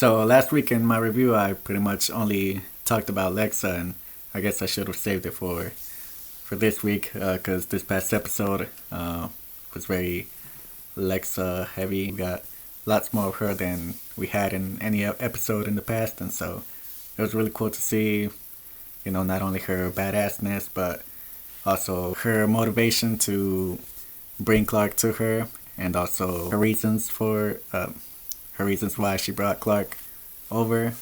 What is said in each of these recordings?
So last week in my review, I pretty much only talked about Lexa, and I guess I should have saved it for this week because this past episode was very Lexa heavy. We got lots more of her than we had in any episode in the past, and so it was really cool to see, not only her badassness, but also her motivation to bring Clarke to her, and also her reasons why she brought Clarke over,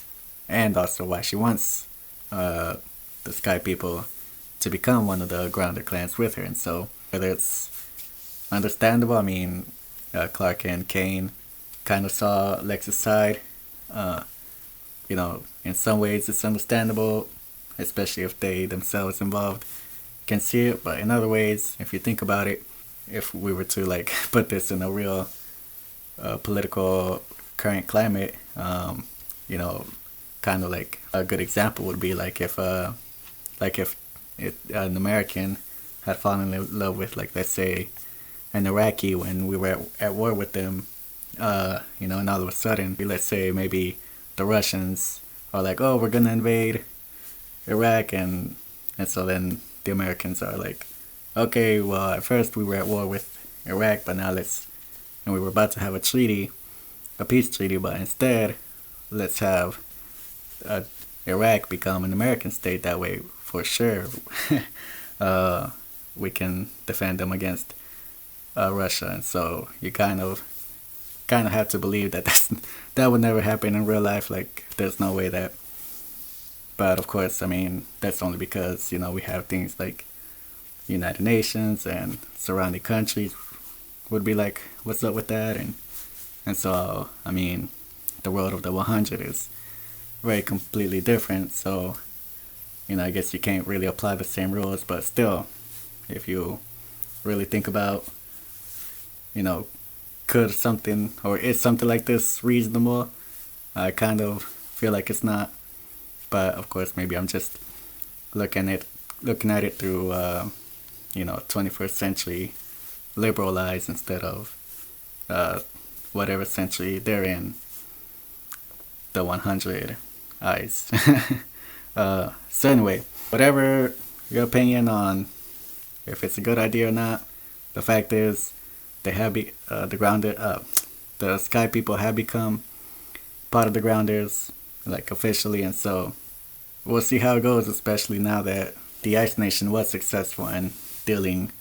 and also why she wants the Sky People to become one of the Grounded clans with her. And so, whether it's understandable, I mean, Clarke and Kane kind of saw Lex's side. In some ways it's understandable, especially if they themselves involved can see it. But in other ways, if you think about it, if we were to put this in a real political current climate, kind of like a good example would be if an American had fallen in love with, let's say, an Iraqi when we were at war with them, and all of a sudden, let's say maybe the Russians are like, oh, we're gonna invade Iraq, and so then the Americans are like, okay, well, at first we were at war with Iraq, but now and we were about to have a peace treaty, but instead, let's have Iraq become an American state. That way, for sure, we can defend them against Russia. And so you kind of have to believe that that would never happen in real life. There's no way that. But of course, I mean, that's only because we have things like United Nations, and surrounding countries would be like, what's up with that? And so, I mean, the world of the 100 is very completely different. So, I guess you can't really apply the same rules, but still, if you really think about, could something, or is something like this reasonable? I kind of feel like it's not, but of course, maybe I'm just looking at it through, 21st century liberal eyes instead of whatever century they're in, the 100 eyes. So anyway, whatever your opinion on if it's a good idea or not, the fact is they have the Sky People have become part of the Grounders, officially, and so we'll see how it goes, especially now that the Ice Nation was successful in dealing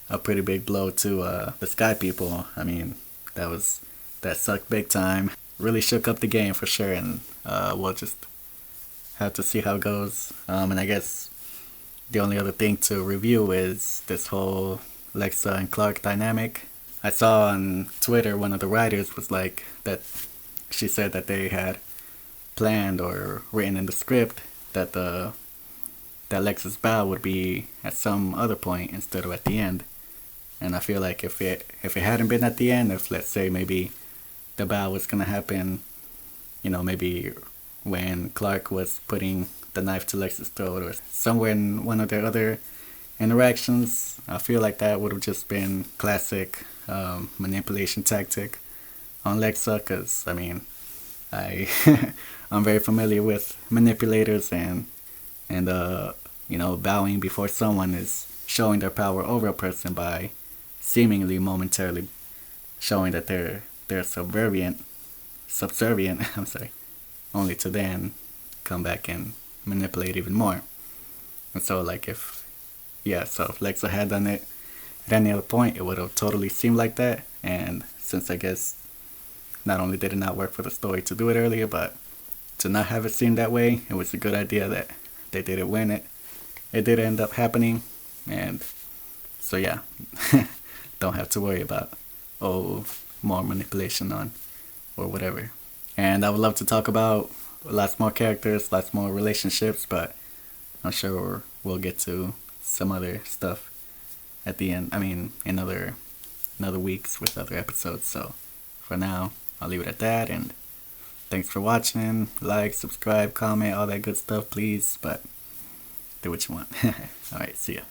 a pretty big blow to the Sky People. I mean, that sucked big time. Really shook up the game for sure, and we'll just have to see how it goes. And I guess the only other thing to review is this whole Lexa and Clarke dynamic. I saw on Twitter one of the writers was like that. She said that they had planned or written in the script that that Lex's bow would be at some other point instead of at the end. And I feel like if it hadn't been at the end, if let's say maybe the bow was gonna happen, maybe when Clarke was putting the knife to Lex's throat, or somewhere in one of their other interactions, I feel like that would have just been classic manipulation tactic on Lexa, because I mean, I'm very familiar with manipulators, and bowing before someone is showing their power over a person by seemingly momentarily showing that they're subservient, I'm sorry, only to then come back and manipulate even more. And so if Lexa had done it at any other point, it would have totally seemed like that. And since I guess not only did it not work for the story to do it earlier, but to not have it seem that way, it was a good idea that they did it when it did end up happening. And so yeah, don't have to worry about more manipulation on or whatever. And I would love to talk about lots more characters, lots more relationships, but I'm sure we'll get to some other stuff at the end. I mean, in other weeks with other episodes. So for now, I'll leave it at that, and thanks for watching. Like, subscribe, comment, all that good stuff, please, but do what you want. Alright, see ya.